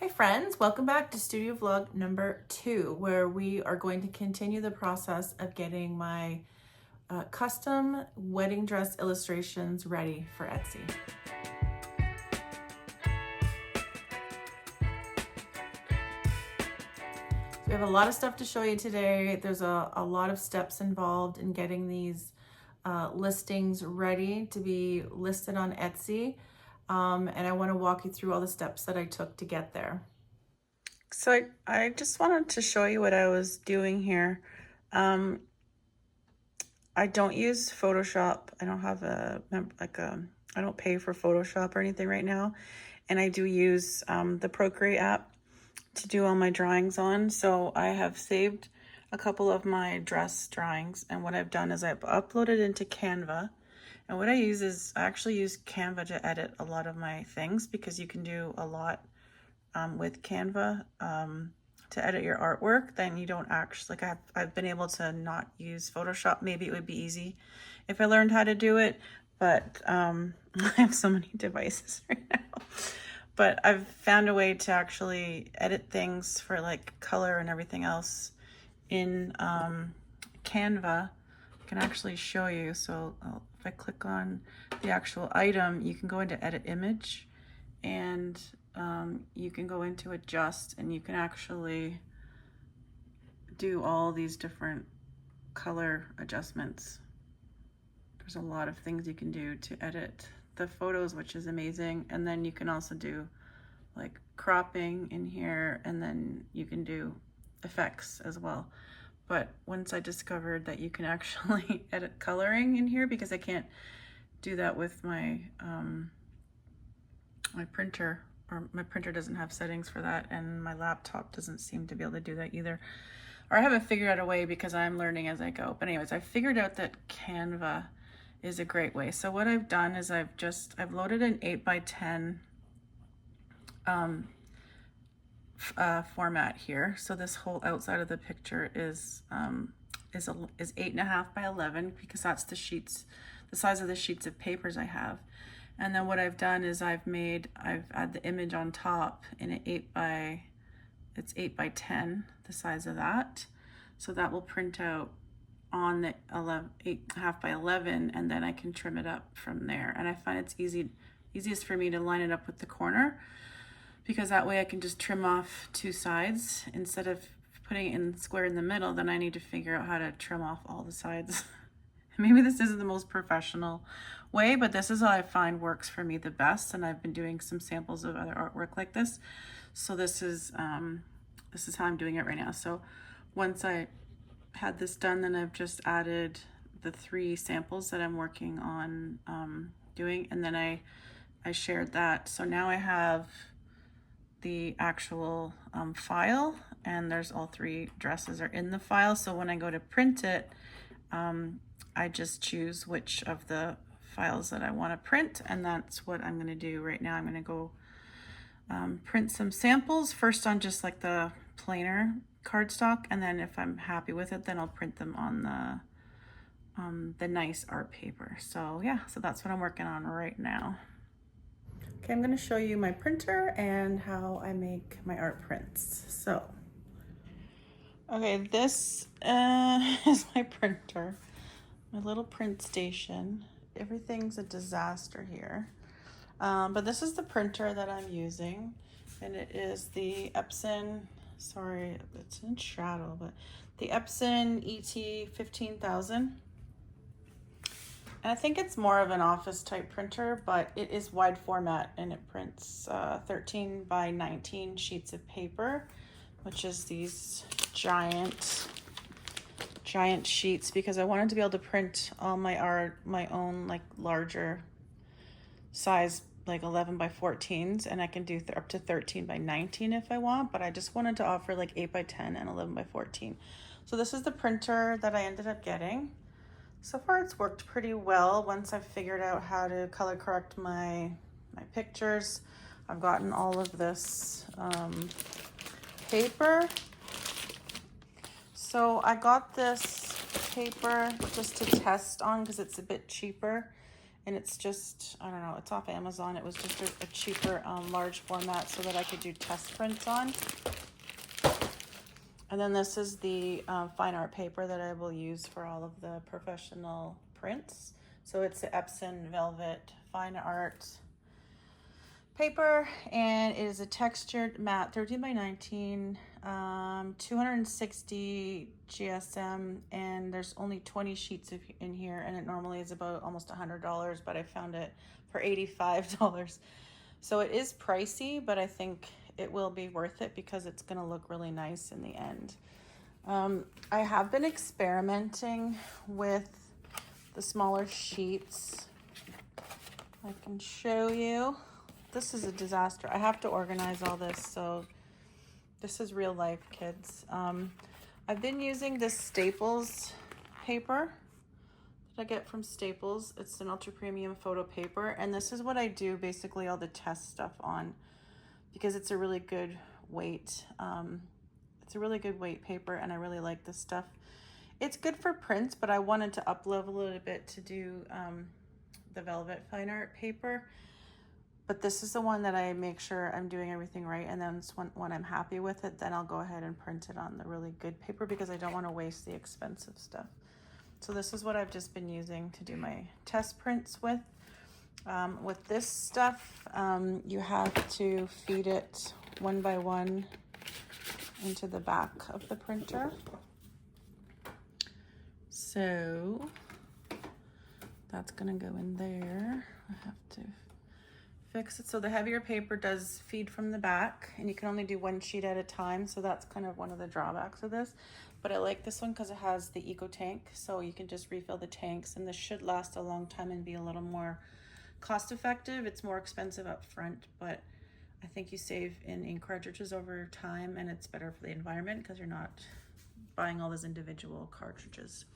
Hi friends, welcome back to studio vlog number 2, where we are going to continue the process of getting my custom wedding dress illustrations ready for Etsy. So we have a lot of stuff to show you today. There's a lot of steps involved in getting these listings ready to be listed on Etsy. And I want to walk you through all the steps that I took to get there. So I just wanted to show you what I was doing here. I don't use Photoshop. I don't have I don't pay for Photoshop or anything right now. And I do use the Procreate app to do all my drawings on. So I have saved a couple of my dress drawings. And what I've done is I've uploaded into Canva. And what I use is I actually use Canva to edit a lot of my things because you can do a lot with Canva to edit your artwork. Then you don't actually, like I've been able to not use Photoshop. Maybe it would be easy if I learned how to do it, but I have so many devices right now. But I've found a way to actually edit things for like color and everything else in Canva. I can actually show you. So if I click on the actual item, you can go into edit image, and you can go into adjust, and you can actually do all these different color adjustments. There's a lot of things you can do to edit the photos, which is amazing. And then you can also do like cropping in here, and then you can do effects as well. But once I discovered that you can actually edit coloring in here, because I can't do that with my my printer, or my printer doesn't have settings for that, and my laptop doesn't seem to be able to do that either. Or I haven't figured out a way because I'm learning as I go. But anyways, I figured out that Canva is a great way. So what I've done is I've loaded an 8x10 format here. So this whole outside of the picture is 8.5 by 11, because that's the size of the sheets of papers I have. And then what I've done is I've added the image on top in an 8x10, the size of that. So that will print out on the 8.5 by 11, and then I can trim it up from there. And I find it's easiest for me to line it up with the corner, because that way I can just trim off two sides instead of putting it in square in the middle. Then I need to figure out how to trim off all the sides. Maybe this isn't the most professional way, but this is how I find works for me the best. And I've been doing some samples of other artwork like this. So this is how I'm doing it right now. So once I had this done, then I've just added the 3 samples that I'm working on doing, and then I shared that. So now I have the actual file, and there's all 3 dresses are in the file. So when I go to print it, I just choose which of the files that I want to print, and that's what I'm going to do right now. I'm going to go print some samples first on just like the plainer cardstock, and then if I'm happy with it, then I'll print them on the nice art paper. So yeah, so that's what I'm working on right now. Okay, I'm going to show you my printer and how I make my art prints. So, okay, this is my printer, my little print station. Everything's a disaster here. But this is the printer that I'm using, and it is the Epson, sorry, it's in shadow, but the Epson ET 15000. And I think it's more of an office type printer, but it is wide format, and it prints 13 by 19 sheets of paper, which is these giant sheets, because I wanted to be able to print all my art, my own like larger size, like 11 by 14s, and I can do up to 13 by 19 if I want, but I just wanted to offer like 8 by 10 and 11 by 14. So this is the printer that I ended up getting. So far it's worked pretty well. Once I've figured out how to color correct my pictures, I've gotten all of this paper. So I got this paper just to test on because it's a bit cheaper, And it's just, I don't know, it's off Amazon. It was just a cheaper large format so that I could do test prints on. And then this is the fine art paper that I will use for all of the professional prints. So it's the Epson Velvet Fine Art paper, and it is a textured matte 13 by 19, 260 GSM, and there's only 20 sheets in here, and it normally is about almost $100, but I found it for $85. So it is pricey, but I think it will be worth it because it's going to look really nice in the end. I have been experimenting with the smaller sheets. I can show you. This is a disaster. I have to organize all this, so this is real life, kids. I've been using this Staples paper that I get from Staples. It's an ultra premium photo paper, and this is what I do basically all the test stuff on because it's a really good weight. It's a really good weight paper, and I really like this stuff. It's good for prints, but I wanted to up level it a bit to do the Velvet Fine Art paper. But this is the one that I make sure I'm doing everything right, and then when I'm happy with it, then I'll go ahead and print it on the really good paper because I don't want to waste the expensive stuff. So this is what I've just been using to do my test prints with. With this stuff, you have to feed it one by one into the back of the printer. So that's gonna go in there. I have to fix it. So the heavier paper does feed from the back, and you can only do one sheet at a time. So that's kind of one of the drawbacks of this. But I like this one because it has the eco tank. So you can just refill the tanks, and this should last a long time and be a little more cost effective. It's more expensive up front, but I think you save in ink cartridges over time, and it's better for the environment because you're not buying all those individual cartridges.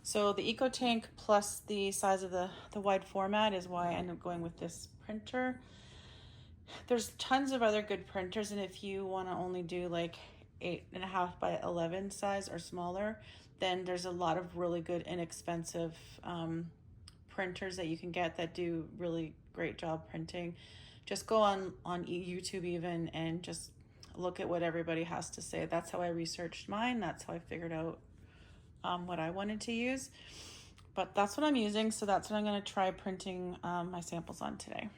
So the eco tank plus the size of the wide format is why I end up going with this printer. There's tons of other good printers, and if you want to only do like 8.5 by 11 size or smaller, then there's a lot of really good inexpensive printers that you can get that do really great job printing. Just go on YouTube even and just look at what everybody has to say. That's how I researched mine. That's how I figured out what I wanted to use. But that's what I'm using, so that's what I'm going to try printing my samples on today.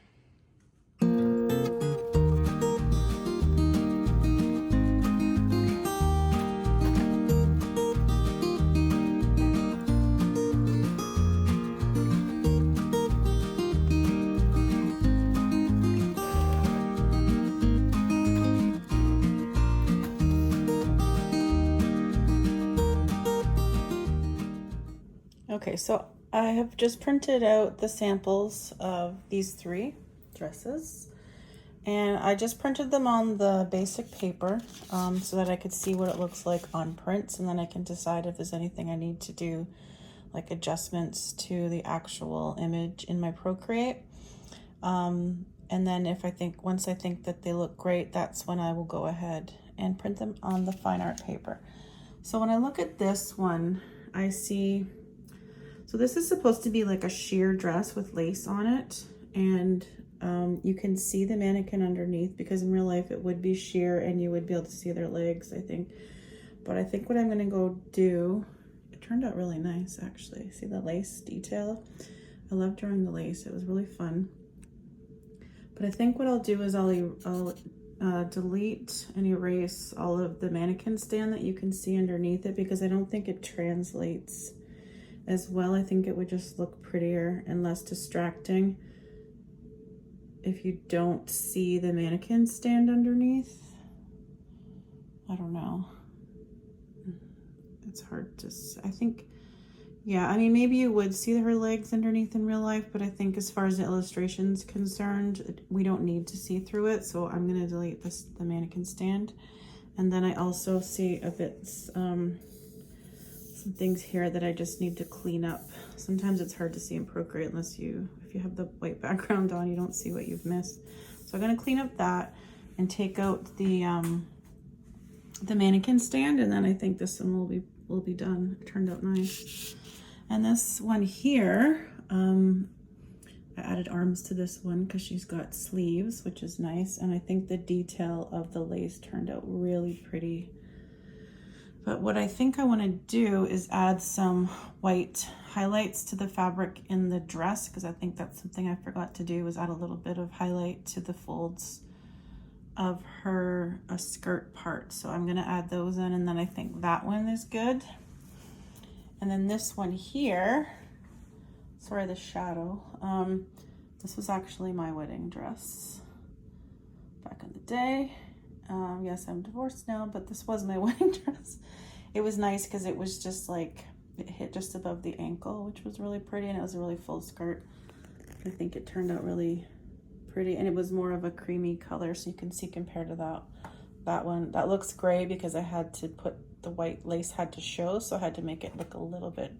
Okay, so I have just printed out the samples of these 3 dresses, and I just printed them on the basic paper so that I could see what it looks like on prints, and then I can decide if there's anything I need to do, like adjustments to the actual image in my Procreate. And then once I think that they look great, that's when I will go ahead and print them on the fine art paper. So when I look at this one, I see, so this is supposed to be like a sheer dress with lace on it, and you can see the mannequin underneath because in real life it would be sheer and you would be able to see their legs, I think. But I think what I'm gonna go do, it turned out really nice actually. See the lace detail? I love drawing the lace, it was really fun. But I think what I'll do is I'll delete and erase all of the mannequin stand that you can see underneath it because I don't think it translates as well. I think it would just look prettier and less distracting if you don't see the mannequin stand underneath. I don't know. It's hard to, I think, yeah, I mean, maybe you would see her legs underneath in real life, but I think as far as the illustration's concerned, we don't need to see through it. So I'm gonna delete the mannequin stand. And then I also see a bit, some things here that I just need to clean up. Sometimes it's hard to see in Procreate unless if you have the white background on, you don't see what you've missed. So I'm gonna clean up that and take out the mannequin stand, and then I think this one will be done. It turned out nice. And this one here, I added arms to this one because she's got sleeves, which is nice. And I think the detail of the lace turned out really pretty. But what I think I want to do is add some white highlights to the fabric in the dress, because I think that's something I forgot to do, was add a little bit of highlight to the folds of her skirt part. So I'm going to add those in, and then I think that one is good. And then this one here, sorry, the shadow. This was actually my wedding dress back in the day. Yes, I'm divorced now, but this was my wedding dress. It was nice because it was just like, it hit just above the ankle, which was really pretty, and it was a really full skirt. I think it turned out really pretty, and it was more of a creamy color, so you can see compared to that one. That looks gray because I had to put the white lace had to show, so I had to make it look a little bit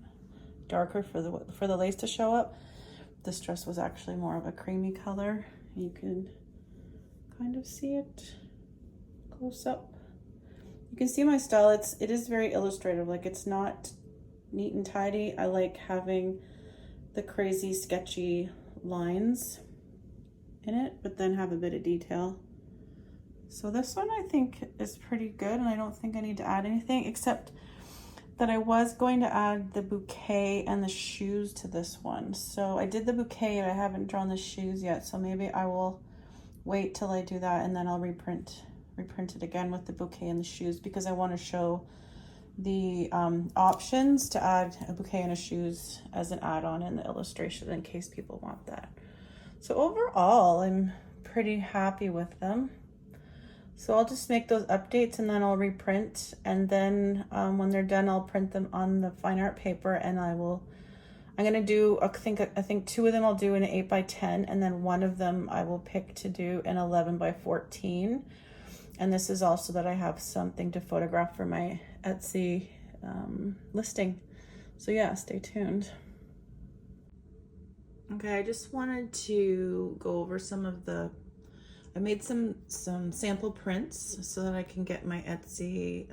darker for the lace to show up. This dress was actually more of a creamy color. You can kind of see it close up. You can see my style. It is very illustrative. Like, it's not neat and tidy. I like having the crazy sketchy lines in it, but then have a bit of detail. So this one I think is pretty good, and I don't think I need to add anything, except that I was going to add the bouquet and the shoes to this one. So I did the bouquet and I haven't drawn the shoes yet, so maybe I will wait till I do that, and then I'll reprint it again with the bouquet and the shoes, because I want to show the options to add a bouquet and a shoes as an add-on in the illustration in case people want that. So overall, I'm pretty happy with them. So I'll just make those updates and then I'll reprint, and then when they're done, I'll print them on the fine art paper, and I'm gonna do, I think 2 of them I'll do in an 8x10, and then 1 of them I will pick to do an 11x14. And this is also that I have something to photograph for my Etsy listing. So yeah, stay tuned. Okay, I just wanted to go over some of I made some sample prints so that I can get my Etsy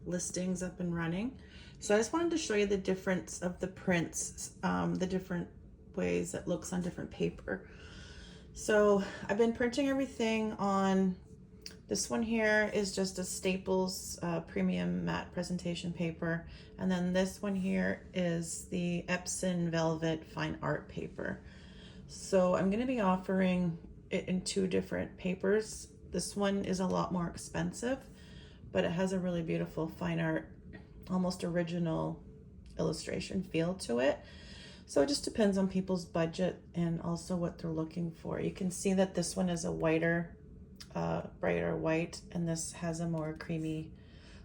listings up and running. So I just wanted to show you the difference of the prints, the different ways it looks on different paper. So I've been printing everything on, this one here is just a Staples premium matte presentation paper. And then this one here is the Epson Velvet Fine Art paper. So I'm gonna be offering it in 2 different papers. This one is a lot more expensive, but it has a really beautiful fine art, almost original illustration feel to it. So it just depends on people's budget and also what they're looking for. You can see that this one is a whiter, brighter white, and this has a more creamy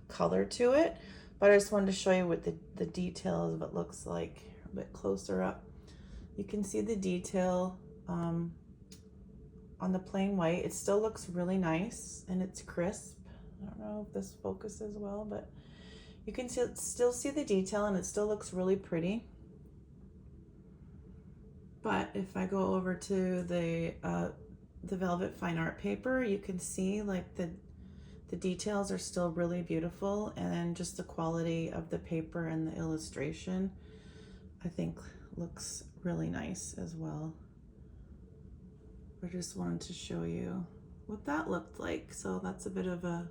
color to it. But I just wanted to show you what the details of it looks like a bit closer up. You can see the detail on the plain white. It still looks really nice and it's crisp. I don't know if this focuses well, but you can still see the detail, and it still looks really pretty. But if I go over to the Velvet Fine Art paper, you can see like the details are still really beautiful, and then just the quality of the paper and the illustration I think looks really nice as well. I just wanted to show you what that looked like. So that's a bit of a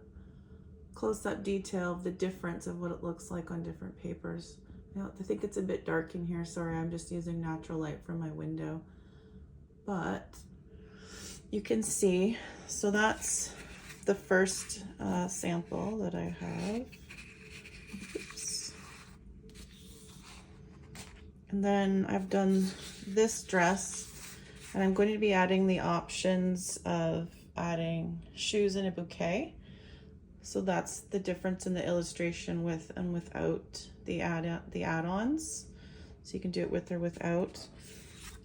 close-up detail of the difference of what it looks like on different papers. I think it's a bit dark in here. Sorry, I'm just using natural light from my window. But you can see, so that's the first sample that I have. Oops. And then I've done this dress, and I'm going to be adding the options of adding shoes and a bouquet. So that's the difference in the illustration with and without the add-ons. So you can do it with or without.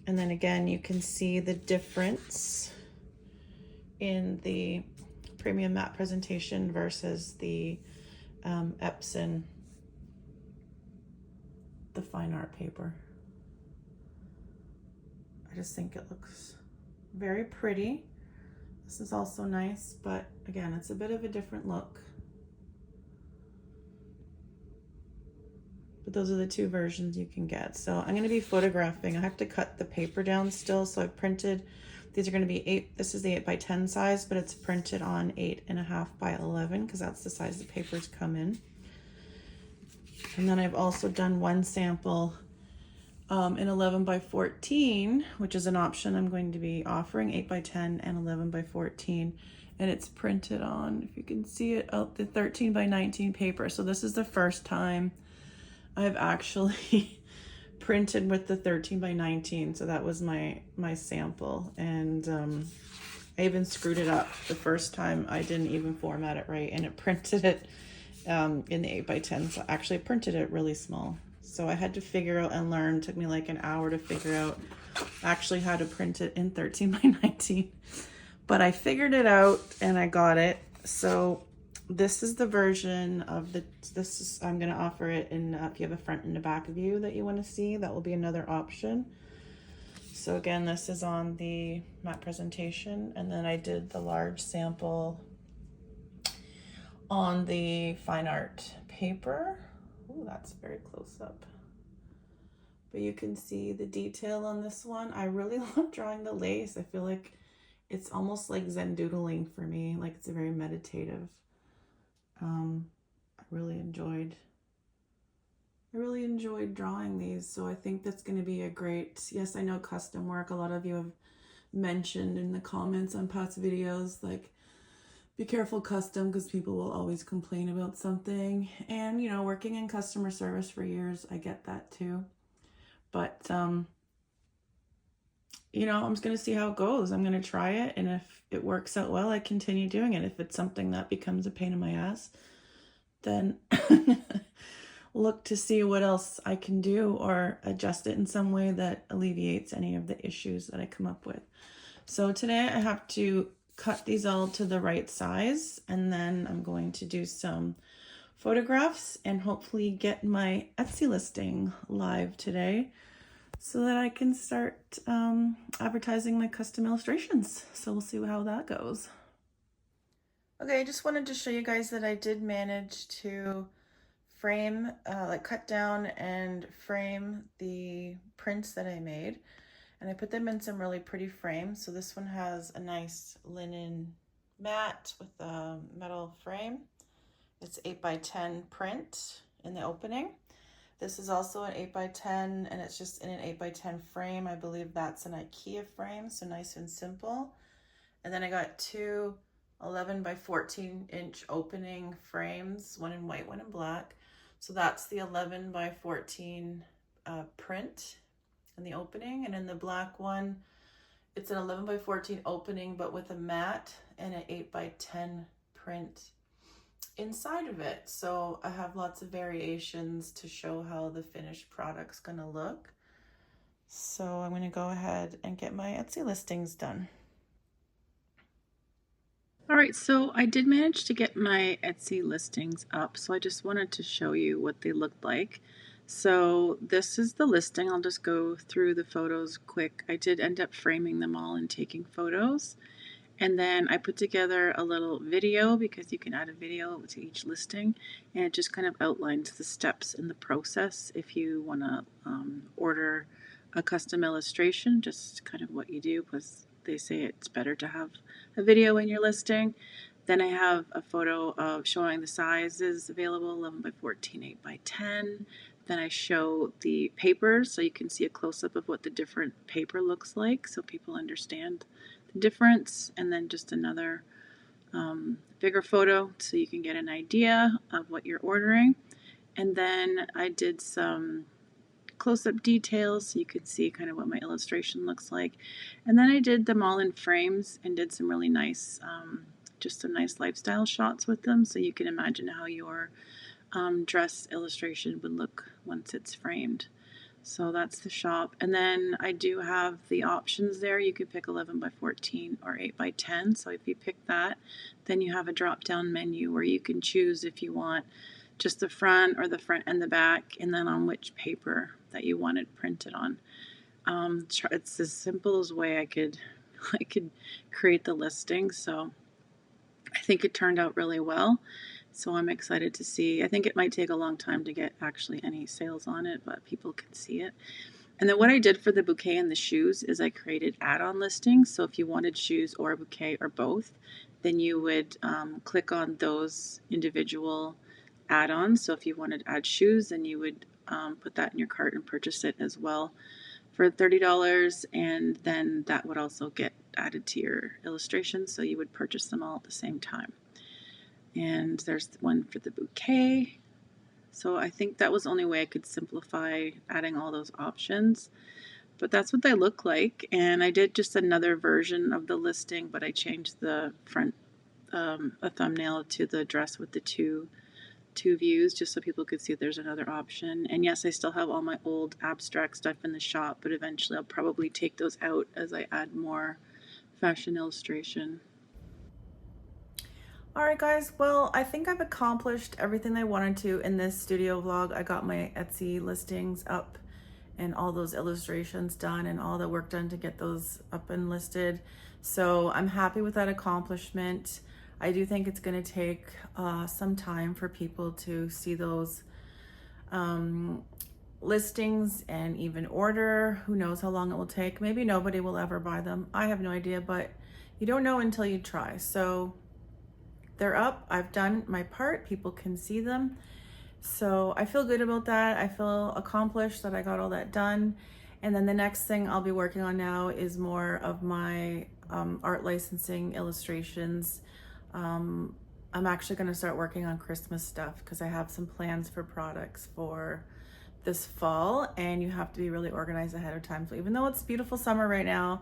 And then again, you can see the difference in the premium matte presentation versus the Epson, the fine art paper. I just think it looks very pretty. This is also nice, but again, it's a bit of a different look. but those are the two versions you can get. So I'm going to be photographing. I have to cut the paper down still, so I printed, these are going to be 8, this is the 8 by 10 size, but it's printed on 8.5 by 11 because that's the size the papers come in. And then I've also done one sample in 11 by 14, which is an option I'm going to be offering, 8 by 10 and 11 by 14. And it's printed on, if you can see it, out the 13 by 19 paper. So this is the first time I've actually printed with the 13 by 19. So that was my sample. And I even screwed it up the first time. I didn't even format it right, and it printed it in the 8 by 10. So actually printed it really small. So I had to figure out and learn, it took me like an hour to figure out actually how to print it in 13 by 19. But I figured it out and I got it. So this is the version of I'm gonna offer it in, if you have a front and a back view that you wanna see, that will be another option. So again, this is on the matte presentation, and then I did the large sample on the fine art paper. Ooh, that's very close up. But you can see the detail on this one. I really love drawing the lace. I feel like it's almost like Zen doodling for me. Like it's very meditative. I really enjoyed drawing these. So I think that's going to be a great, yes, I know custom work. A lot of you have mentioned in the comments on past videos, like, be careful custom because people will always complain about something. And, you know, working in customer service for years, I get that too. But, you know, I'm just going to see how it goes. I'm going to try it. And if it works out well, I continue doing it. If it's something that becomes a pain in my ass, then look to see what else I can do or adjust it in some way that alleviates any of the issues that I come up with. So today I have to cut these all to the right size, and then I'm going to do some photographs and hopefully get my Etsy listing live today so that I can start advertising my custom illustrations. So we'll see how that goes. Okay, I just wanted to show you guys that I did manage to frame, like cut down and frame the prints that I made. And I put them in some really pretty frames. So this one has a nice linen mat with a metal frame. It's 8 by 10 print in the opening. This is also an 8 by 10, and it's just in an 8 by 10 frame. I believe that's an IKEA frame, so nice and simple. And then I got two 11 by 14 inch opening frames, one in white, one in black. So that's the 11 by 14 print in the opening, and in the black one it's an 11 by 14 opening but with a mat and an 8 by 10 print inside of it. So I have lots of variations to show how the finished product's gonna look. So I'm gonna go ahead and get my Etsy listings done. All right, so I did manage to get my Etsy listings up, so I just wanted to show you what they looked like. So this is the listing. I'll just go through the photos quick. I did end up framing them all and taking photos. And then I put together a little video because you can add a video to each listing, and it just kind of outlines the steps in the process if you want to order a custom illustration, just kind of what you do, because they say it's better to have a video in your listing. Then I have a photo of showing the sizes available, 11 by 14, 8 by 10. Then I show the papers so you can see a close-up of what the different paper looks like so people understand the difference. And then just another bigger photo so you can get an idea of what you're ordering. And then I did some close-up details so you could see kind of what my illustration looks like. And then I did them all in frames and did some really nice, just some nice lifestyle shots with them so you can imagine how your dress illustration would look once it's framed. So that's the shop. And then I do have the options there. You could pick 11 by 14 or 8 by 10. So if you pick that, then you have a drop-down menu where you can choose if you want just the front or the front and the back, and then on which paper that you want it printed on. It's as simple as way I could create the listing. So I think it turned out really well. So I'm excited to see. I think it might take a long time to get actually any sales on it, but people can see it. And then what I did for the bouquet and the shoes is I created add-on listings. So if you wanted shoes or a bouquet or both, then you would click on those individual add-ons. So if you wanted to add shoes, then you would put that in your cart and purchase it as well for $30, and then that would also get added to your illustration. So you would purchase them all at the same time. And there's one for the bouquet. So I think that was the only way I could simplify adding all those options. But that's what they look like. And I did just another version of the listing, but I changed the front a thumbnail to the dress with the two views, just so people could see there's another option. And yes, I still have all my old abstract stuff in the shop, but eventually I'll probably take those out as I add more fashion illustration. Alright guys, well, I think I've accomplished everything I wanted to in this studio vlog. I got my Etsy listings up and all those illustrations done and all the work done to get those up and listed. So I'm happy with that accomplishment. I do think it's going to take some time for people to see those listings and even order. Who knows how long it will take. Maybe nobody will ever buy them. I have no idea, but you don't know until you try. So they're up. I've done my part. People can see them. So I feel good about that. I feel accomplished that I got all that done. And then the next thing I'll be working on now is more of my art licensing illustrations. I'm actually going to start working on Christmas stuff because I have some plans for products for this fall, and you have to be really organized ahead of time. So even though it's beautiful summer right now,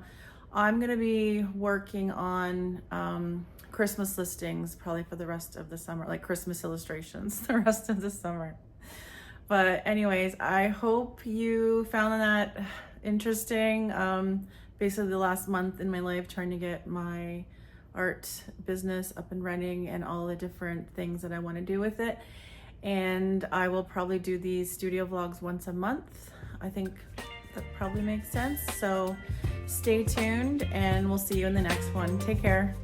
I'm going to be working on Christmas listings probably for the rest of the summer, like Christmas illustrations the rest of the summer. But anyways, I hope you found that interesting. Basically the last month in my life trying to get my art business up and running and all the different things that I want to do with it. And I will probably do these studio vlogs once a month. I think that probably makes sense. So stay tuned and we'll see you in the next one. Take care.